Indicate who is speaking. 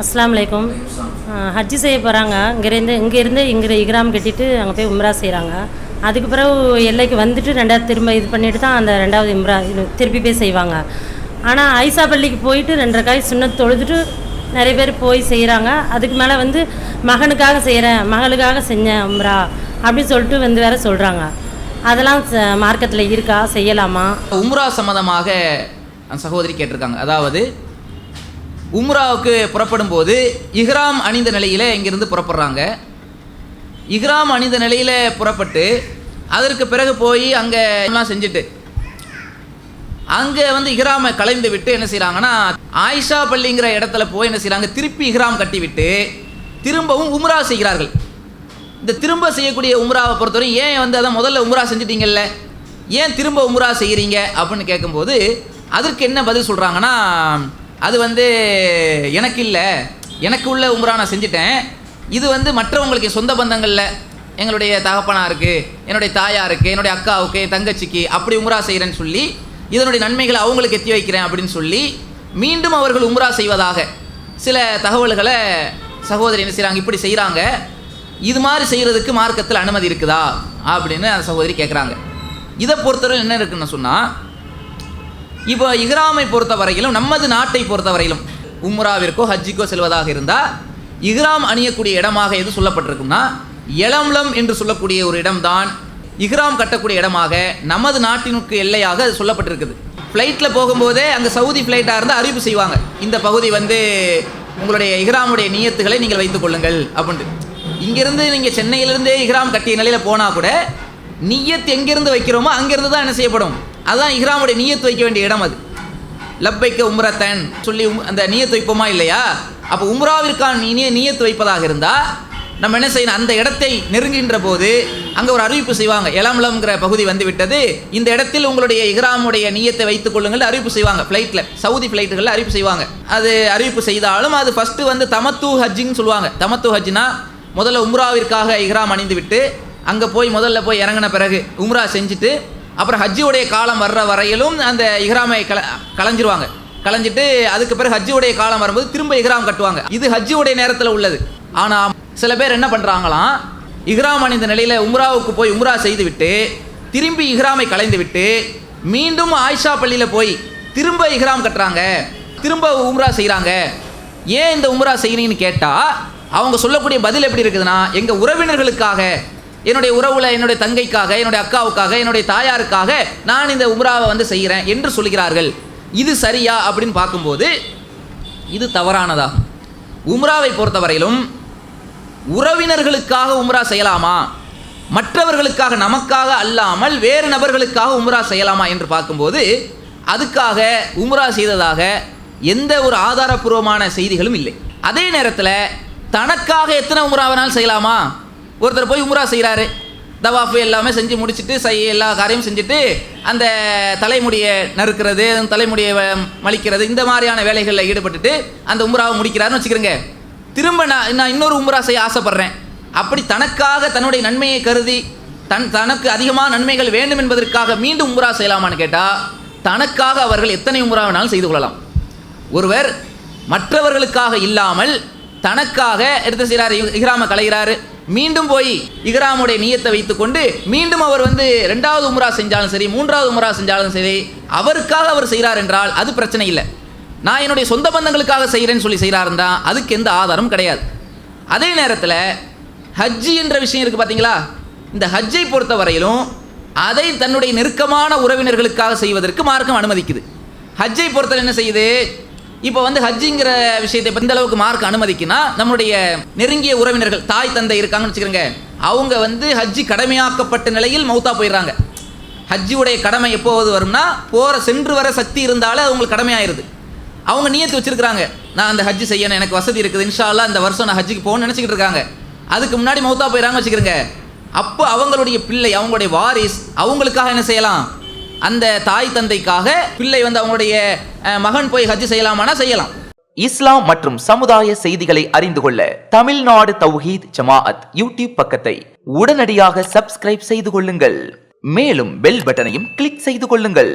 Speaker 1: அஸ்ஸலாமு அலைக்கும். ஹஜ்ஜி செய்ய போகிறாங்க. இங்கேருந்து இஹ்ராம் கட்டிட்டு அங்கே போய் உம்ரா செய்கிறாங்க. அதுக்கு பிறகு எல்லைக்கு வந்துட்டு ரெண்டாவது திரும்ப இது பண்ணிட்டு தான் அந்த ரெண்டாவது உம்ரா திருப்பி போய் செய்வாங்க. ஆனால் ஐசா பள்ளிக்கு போயிட்டு 2 ரக்காய் சுன்னத் தொழுதுட்டு நிறைய பேர் போய் செய்கிறாங்க. அதுக்கு மேலே மகனுக்காக செய்கிறேன், மகளுக்காக செஞ்சேன் உம்ரா அப்படின்னு சொல்லிட்டு வேற சொல்கிறாங்க. அதெல்லாம் மார்க்கத்தில் இருக்கா, செய்யலாமா?
Speaker 2: உம்ரா சம்மந்தமாக சகோதரி கேட்டிருக்காங்க. அதாவது உம்ராவுக்கு புறப்படும் போது இஹ்ராம் அணிந்த நிலையில் இங்கிருந்து புறப்படுறாங்க. இஹ்ராம் அணிந்த நிலையில் புறப்பட்டு அதற்கு பிறகு போய் அங்கே எல்லாம் செஞ்சுட்டு அங்கே இஹ்ராமை கலைந்து விட்டு என்ன செய்கிறாங்கன்னா ஆயிஷா பள்ளிங்கிற இடத்துல போய் என்ன செய்கிறாங்க, திருப்பி இஹ்ராம் கட்டி விட்டு திரும்பவும் உம்ரா செய்கிறார்கள். இந்த திரும்ப செய்யக்கூடிய உம்ராவை பொறுத்தவரை ஏன் அதான் முதல்ல உம்ரா செஞ்சிட்டீங்கல்ல, ஏன் திரும்ப உம்ரா செய்கிறீங்க அப்படின்னு கேட்கும்போது அதற்கு என்ன பதில் சொல்கிறாங்கன்னா, அது எனக்கு இல்லை, எனக்கு உள்ள உம்ரா நான் செஞ்சுட்டேன். இது மற்றவங்களுக்கு சொந்த பந்தங்களில் எங்களுடைய தகப்பனாருக்கு, என்னுடைய தாயாருக்கு, என்னுடைய அக்காவுக்கு, தங்கச்சிக்கு அப்படி உம்ரா செய்கிறேன்னு சொல்லி இதனுடைய நன்மைகளை அவங்களுக்கு எத்தி வைக்கிறேன் அப்படின்னு சொல்லி மீண்டும் அவர்கள் உம்ரா செய்வதாக சில தகவல்களை சகோதரி என்ன செய்கிறாங்க, இப்படி செய்கிறாங்க. இது மாதிரி செய்கிறதுக்கு மார்க்கத்தில் அனுமதி இருக்குதா அப்படின்னு அந்த சகோதரி கேட்குறாங்க. இதை பொறுத்தவரை என்ன இருக்குன்னு சொன்னால், இப்போ இஹ்ராமை பொறுத்த வரையிலும் நமது நாட்டை பொறுத்த வரையிலும் உம்ராவிற்கோ ஹஜ்ஜிக்கோ செல்வதாக இருந்தால் இஹ்ராம் அணியக்கூடிய இடமாக எது சொல்லப்பட்டிருக்குன்னா யலம்லம் என்று சொல்லக்கூடிய ஒரு இடம்தான் இஹ்ராம் கட்டக்கூடிய இடமாக நமது நாட்டினுக்கு எல்லையாக அது சொல்லப்பட்டிருக்குது. ஃப்ளைட்டில் போகும்போதே அங்கே சவுதி ஃப்ளைட்டாக இருந்தால் அறிவிப்பு செய்வாங்க, இந்த பகுதி உங்களுடைய இஹ்ராமுடைய நியத்துகளை நீங்கள் வைத்துக் கொள்ளுங்கள் அப்படின்ட்டு. இங்கேருந்து நீங்கள் சென்னையிலேருந்தே இஹ்ராம் கட்டிய நிலையில் போனால் கூட நியத் எங்கேருந்து வைக்கிறோமோ அங்கேருந்து தான் என்ன செய்யப்படும், அதுதான் இஹ்ராமுடைய நியத்து வைக்க வேண்டிய இடம். அது லப்பைக்க உம்ரத்தன் சொல்லி அந்த நியத்து வைப்போமா இல்லையா? அப்போ உம்ராவிற்கான நியத்து வைப்பதாக இருந்தால் நம்ம என்ன செய்யணும், அந்த இடத்தை நெருங்குகின்ற போது அங்கே ஒரு அறிவிப்பு செய்வாங்க, எலம்லம்ங்கிற பகுதி விட்டது, இந்த இடத்தில் உங்களுடைய இஹ்ராமுடைய நியத்தை வைத்துக் கொள்ளுங்கள் அறிவிப்பு செய்வாங்க. ஃப்ளைட்டில் சவுதி ஃப்ளைட்டுகளில் அறிவிப்பு செய்வாங்க. அது அறிவிப்பு செய்தாலும் அது ஃபஸ்ட்டு தமத்து ஹஜ்ஜின்னு சொல்லுவாங்க. தமத்து ஹஜ்ஜினா முதல்ல உம்ராவிற்காக இஹ்ராம் அணிந்து விட்டு அங்கே முதல்ல போய் இறங்கின பிறகு உம்ரா செஞ்சுட்டு அப்புறம் ஹஜ்ஜியுடைய காலம் வர்ற வரையிலும் அந்த இஹ்ராமை களைஞ்சிருவாங்க. களைஞ்சிட்டு அதுக்கு பிறகு ஹஜ்ஜியுடைய காலம் வரும்போது திரும்ப இஹ்ராம் கட்டுவாங்க. இது ஹஜ்ஜியுடைய நேரத்தில் உள்ளது. ஆனால் சில பேர் என்ன பண்ணுறாங்களாம், இஹ்ராம் அணிந்த நிலையில் உம்ராவுக்கு போய் உம்ரா செய்து விட்டு திரும்பி இஹ்ராமை களைந்து விட்டு மீண்டும் ஆயிஷா பள்ளியில் போய் திரும்ப இஹ்ராம் கட்டுறாங்க, திரும்ப உம்ரா செய்கிறாங்க. ஏன் இந்த உம்ரா செய்கிறீங்கன்னு கேட்டால் அவங்க சொல்லக்கூடிய பதில் எப்படி இருக்குதுன்னா, எங்கள் உறவினர்களுக்காக, என்னுடைய உறவுல என்னுடைய தங்கைக்காக, என்னுடைய அக்காவுக்காக, என்னுடைய தாயாருக்காக நான் இந்த உம்ராவை செய்கிறேன் என்று சொல்கிறார்கள். இது சரியா அப்படின்னு பார்க்கும்போது இது தவறானதா? உம்ராவை பொறுத்தவரையிலும் உறவினர்களுக்காக உம்ரா செய்யலாமா, மற்றவர்களுக்காக நமக்காக அல்லாமல் வேறு நபர்களுக்காக உம்ரா செய்யலாமா என்று பார்க்கும்போது அதுக்காக உம்ரா செய்ததாக எந்த ஒரு ஆதாரபூர்வமான செய்திகளும் இல்லை. அதே நேரத்தில் தனக்காக எத்தனை உம்ரா வேணாலும் செய்யலாமா? ஒருத்தர் போய் உம்ரா செய்கிறாரு, தவாஃபு எல்லாமே செஞ்சு முடிச்சுட்டு எல்லா காரியமும் செஞ்சுட்டு அந்த தலைமுடியை நறுக்கிறது, தலைமுடியை மலிக்கிறது, இந்த மாதிரியான வேலைகளில் ஈடுபட்டுட்டு அந்த உம்ராவை முடிக்கிறாருன்னு வச்சுக்கிறேங்க. திரும்ப நான் இன்னொரு உம்ரா செய்ய ஆசைப்பட்றேன், அப்படி தனக்காக தன்னுடைய நன்மையை கருதி தனக்கு அதிகமான நன்மைகள் வேண்டும் என்பதற்காக மீண்டும் உம்ரா செய்யலாமான்னு கேட்டால் தனக்காக அவர்கள் எத்தனை உம்ரா வேணாலும் செய்து கொள்ளலாம். ஒருவர் மற்றவர்களுக்காக இல்லாமல் தனக்காக எடுத்து செய்கிறார், இஹ்ராமை களைகிறாரு, மீண்டும் போய் இஹ்ராமுடைய நியத்தை வைத்துக்கொண்டு மீண்டும் அவர் 2வது உம்ரா செஞ்சாலும் சரி, 3வது உம்ரா செஞ்சாலும் சரி, அவருக்காக அவர் செய்கிறார் என்றால் அது பிரச்சனை இல்லை. நான் என்னுடைய சொந்த பந்தங்களுக்காக செய்கிறேன்னு சொல்லி செய்கிறாருந்தா அதுக்கு எந்த ஆதாரமும் கிடையாது. அதே நேரத்தில் ஹஜ்ஜி என்ற விஷயம் இருக்குது பார்த்தீங்களா, இந்த ஹஜ்ஜை பொறுத்த வரையிலும் அதை தன்னுடைய நெருக்கமான உறவினர்களுக்காக செய்வதற்கு மார்க்கம் அனுமதிக்குது. ஹஜ்ஜை பொறுத்தவரை என்ன செய்யுது, இப்போ ஹஜ்ஜிங்கிற விஷயத்தை எந்த அளவுக்கு மார்க் அனுமதிக்குன்னா, நம்மளுடைய நெருங்கிய உறவினர்கள் தாய் தந்தை இருக்காங்கன்னு வச்சுக்கிறோங்க, அவங்க ஹஜ்ஜி கடமையாக்கப்பட்ட நிலையில் மௌத்தா போயிடுறாங்க. ஹஜ்ஜியுடைய கடமை எப்போது வரும்னா சென்று வர சக்தி இருந்தாலே அவங்களுக்கு கடமையாயிருது. அவங்க நியத்து வச்சிருக்கிறாங்க, நான் அந்த ஹஜ்ஜி செய்யணும், எனக்கு வசதி இருக்குது, இன்ஷா அல்லாஹ் இந்த வருஷம் நான் ஹஜ்ஜிக்கு போகணும்னு நினச்சிக்கிட்டு இருக்காங்க. அதுக்கு முன்னாடி மௌத்தா போயிடறாங்க வச்சுக்கிறோங்க. அப்போ அவங்களுடைய பிள்ளை, அவங்களுடைய வாரிஸ், அவங்களுக்காக என்ன செய்யலாம், அந்த தாய் தந்தைக்காக பிள்ளை அவங்களுடைய மகன் போய் ஹஜ் செய்யலாமானா செய்யலாம்.
Speaker 3: இஸ்லாம் மற்றும் சமுதாய செய்திகளை அறிந்து கொள்ள தமிழ்நாடு தௌஹீத் ஜமாஅத் யூடியூப் பக்கத்தை உடனடியாக சப்ஸ்கிரைப் செய்து கொள்ளுங்கள். மேலும் பெல் பட்டனையும் கிளிக் செய்து கொள்ளுங்கள்.